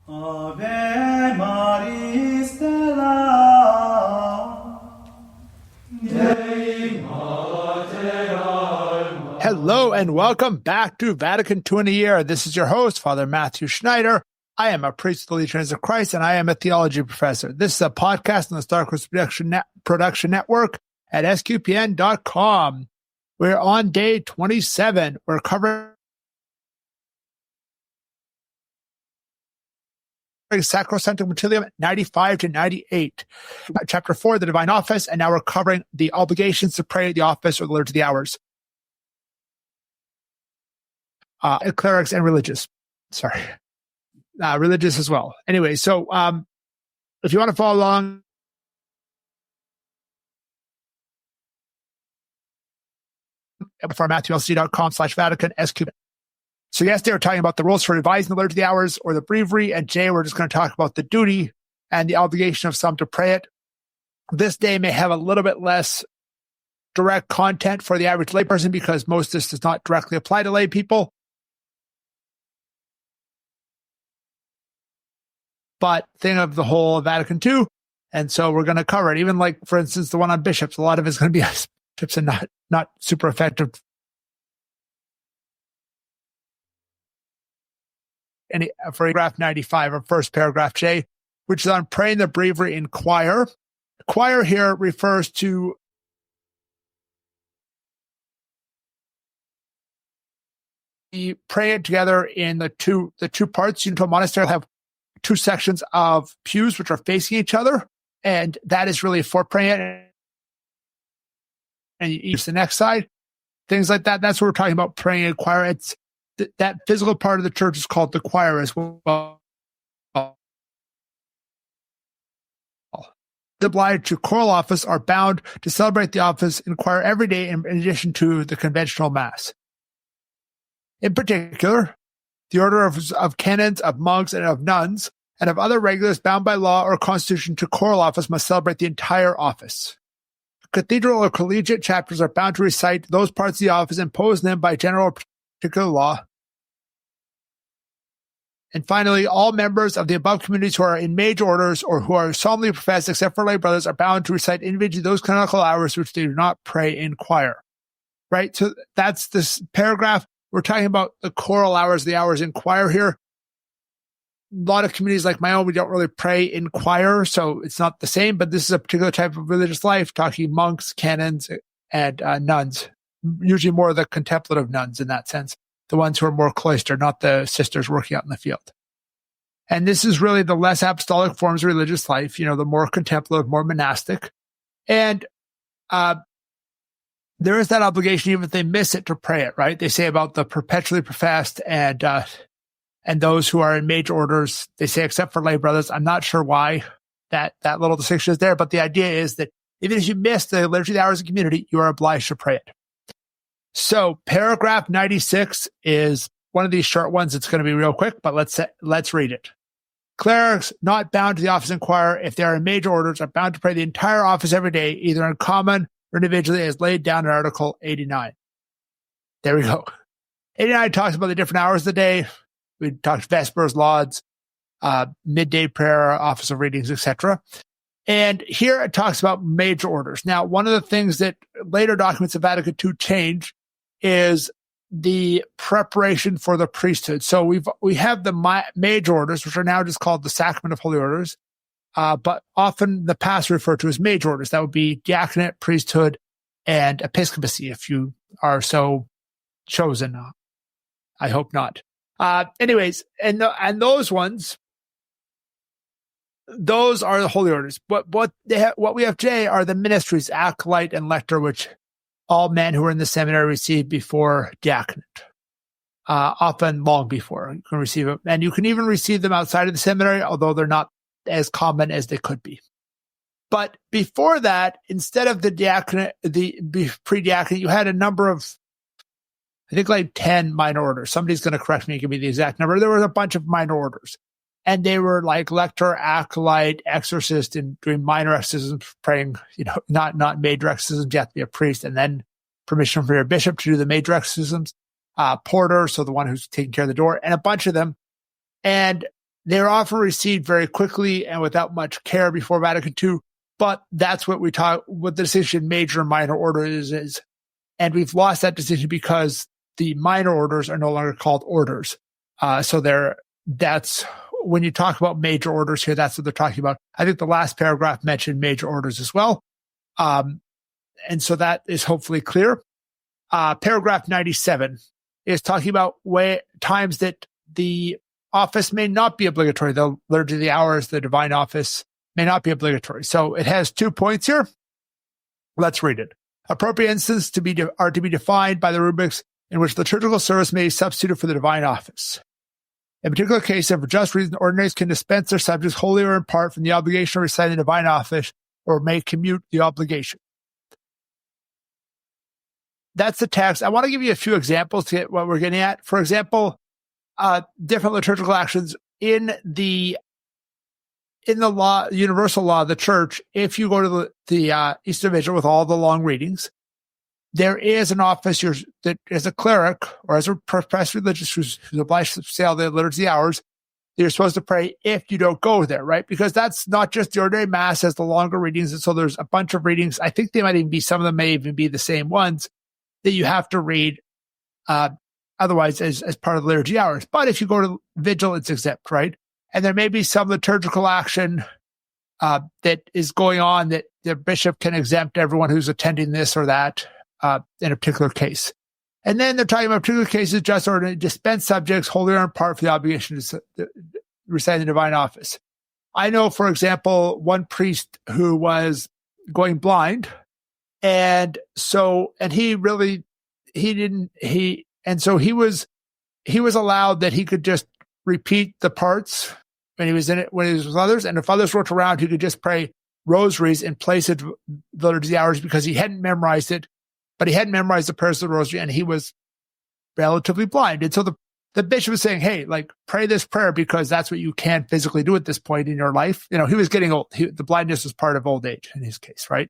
Ave Maria Stella, Dei Mater Alma. Hello and welcome back to Vatican II in a Year. This is your host, Father Matthew Schneider. I am a priest of the Legionaries of Christ, and I am a theology professor. This is a podcast on the Star Coast Production Network at sqpn.com. We're on day 27. We're covering Sacrosanctum Concilium 95 to 98. Chapter 4, the Divine Office, and now we're covering the obligations to pray at the office or the Liturgy of the Hours. Clerics and religious. Sorry. Religious as well. Anyway, so if you want to follow along, for MatthewLC.com/Vatican SQ. So yesterday we're talking about the rules for revising the Liturgy of the Hours or the breviary, and today we're just going to talk about the duty and the obligation of some to pray it. This day may have a little bit less direct content for the average layperson because most of this does not directly apply to lay people. But thing of the whole Vatican II, and so we're going to cover it. Even like, for instance, the one on bishops, a lot of it's going to be bishops and not super effective. And for paragraph 95, or first paragraph J, which is on praying the breviary in choir. Choir here refers to praying it together in the two parts. Unito monastery will have two sections of pews which are facing each other, and that is really for praying. And you use the next side, things like that. That's what we're talking about, praying in choir. It's that physical part of the church is called the choir as well. The obliged to choral office are bound to celebrate the office in choir every day in addition to the conventional mass. In particular, the order of canons, of monks, and of nuns, and of other regulars bound by law or constitution to choral office must celebrate the entire office. Cathedral or collegiate chapters are bound to recite those parts of the office imposed on them by general or particular law. And finally, all members of the above communities who are in major orders or who are solemnly professed, except for lay brothers, are bound to recite individually those canonical hours which they do not pray in choir. Right? So that's this paragraph. We're talking about the choral hours, the hours in choir here. A lot of communities like my own, we don't really pray in choir, so it's not the same, but this is a particular type of religious life, talking monks, canons, and nuns. Usually more the contemplative nuns in that sense, the ones who are more cloistered, not the sisters working out in the field. And this is really the less apostolic forms of religious life, the more contemplative, more monastic. And there is that obligation, even if they miss it, to pray it, right? They say about the perpetually professed and those who are in major orders, they say except for lay brothers. I'm not sure why that little distinction is there, but the idea is that even if you miss the Liturgy of the Hours of community, you are obliged to pray it. So paragraph 96 is one of these short ones. It's going to be real quick, but let's read it. Clerics not bound to the office in choir, if they are in major orders, are bound to pray the entire office every day, either in common or individually, as laid down in Article 89. There we go. 89 talks about the different hours of the day. We talked Vespers, Lauds, midday prayer, office of readings, etc. And here it talks about major orders. Now, one of the things that later documents of Vatican II change is the preparation for the priesthood. So we have the major orders, which are now just called the Sacrament of Holy Orders, but often the past referred to as major orders. That would be diaconate, priesthood, and episcopacy, if you are so chosen. I hope not. Anyways, and those ones, those are the holy orders. But what we have today are the ministries, acolyte and lector, which all men who are in the seminary receive before diaconate. Often long before you can receive them, and you can even receive them outside of the seminary, although they're not as common as they could be. But before that, instead of the diaconate, the pre-diaconate, you had a number of, I think, like 10 minor orders. Somebody's going to correct me and give me the exact number. There was a bunch of minor orders. And they were like lector, acolyte, exorcist, and doing minor exorcisms, praying, not major exorcisms. You have to be a priest, and then permission from your bishop to do the major exorcisms. Porter, so the one who's taking care of the door, and a bunch of them. And they're often received very quickly and without much care before Vatican II. But that's what what the distinction major and minor orders is. And we've lost that distinction because the minor orders are no longer called orders. That's when you talk about major orders here, that's what they're talking about. I think the last paragraph mentioned major orders as well. And so that is hopefully clear. Paragraph 97 is talking about times that the office may not be obligatory. The Liturgy of the Hours, the divine office may not be obligatory. So it has 2 points here. Let's read it. Appropriate instances are to be defined by the rubrics in which the liturgical service may be substituted for the divine office. In particular case, if for just reason ordinaries can dispense their subjects wholly or in part from the obligation of reciting the divine office or may commute the obligation. That's the text. I want to give you a few examples to get what we're getting at. For example, different liturgical actions in the law, universal law of the church. If you go to the Easter Vigil with all the long readings, there is an office that as a cleric or as a professed religious who's obliged to say all the Liturgy of the Hours, you're supposed to pray if you don't go there, right? Because that's not just the ordinary Mass as the longer readings. And so there's a bunch of readings. I think they might even be, some of them may even be the same ones that you have to read otherwise as part of the Liturgy Hours. But if you go to Vigil, it's exempt, right? And there may be some liturgical action that is going on that the bishop can exempt everyone who's attending this or that in a particular case. And then they're talking about particular cases just or to dispense subjects wholly or in part for the obligation to recite the divine office. I know, for example, one priest who was going blind, and so he was allowed that he could just repeat the parts when he was in it, when he was with others. And if others worked around, he could just pray rosaries in place of the Liturgy of the Hours because he hadn't memorized it, but he hadn't memorized the prayers of the rosary and he was relatively blind. And so the bishop was saying, hey, like, pray this prayer because that's what you can physically do at this point in your life. You know, he was getting old. The blindness was part of old age in his case, right?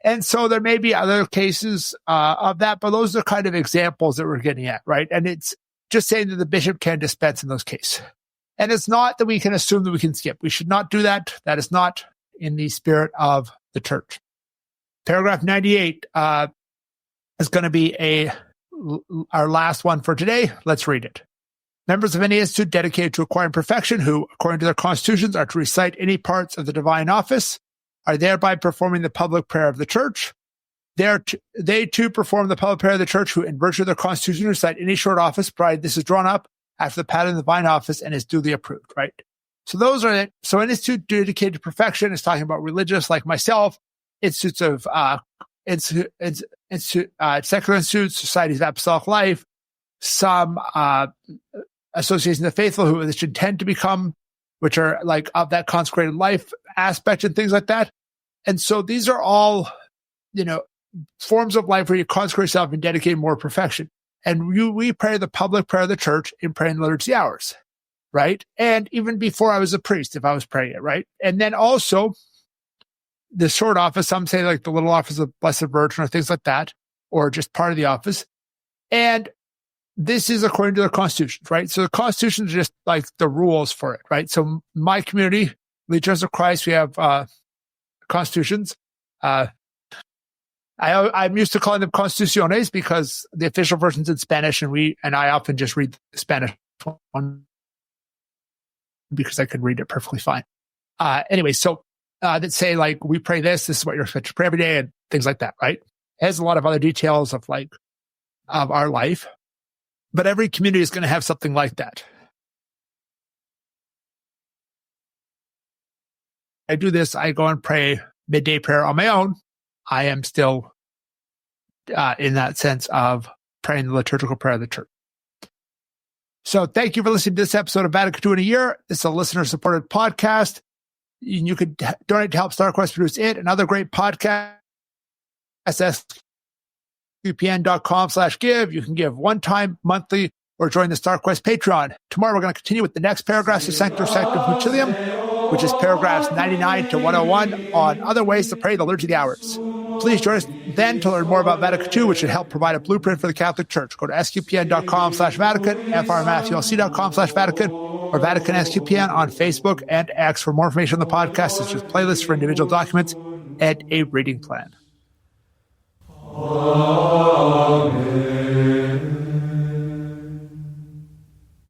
And so there may be other cases of that, but those are kind of examples that we're getting at, right? And it's just saying that the bishop can dispense in those cases. And it's not that we can assume that we can skip. We should not do that. That is not in the spirit of the church. Paragraph 98 is going to be our last one for today. Let's read it. Members of any institute dedicated to acquiring perfection who, according to their constitutions, are to recite any parts of the divine office are thereby performing the public prayer of the church. They too perform the public prayer of the church who, in virtue of their constitution, recite any short office, provided this is drawn up after the pattern of the divine office and is duly approved, right? So those are it. So an institute dedicated to perfection is talking about religious like myself, institutes of secular institutes, societies of apostolic life, some associations of the faithful who should tend to become, which are like of that consecrated life aspect and things like that. And so these are all, forms of life where you consecrate yourself and dedicate more perfection. And we pray the public prayer of the church in praying the Liturgy Hours, right? And even before I was a priest, if I was praying it, right? And then also the short office, some say like the little office of Blessed Virgin or things like that, or just part of the office. And this is according to the constitutions, right? So the constitutions are just like the rules for it, right? So my community, Legions of Christ, we have constitutions. I'm used to calling them constituciones because the official version's in Spanish, and I often just read the Spanish one because I could read it perfectly fine. Anyway, so that say like we pray this is what you're supposed to pray every day and things like that, right? It has a lot of other details of our life, but every community is going to have something like that. I do this. I go and pray midday prayer on my own. I am still in that sense of praying the liturgical prayer of the church. So thank you for listening to this episode of Vatican II in a Year. It's a listener-supported podcast. You could donate to help StarQuest produce it and other great podcasts. SQPN.com/give. You can give one time, monthly, or join the StarQuest Patreon. Tomorrow we're going to continue with the next paragraphs of Sanctum Sanctum Fucilium, which is paragraphs 99 to 101 on other ways to pray the Liturgy of the Hours. Please join us then to learn more about Vatican II, which should help provide a blueprint for the Catholic Church. Go to sqpn.com/Vatican, frmatthewlc.com/Vatican, or Vatican SQPN on Facebook and X. For more information on the podcast, such as playlists for individual documents and a reading plan. Amen.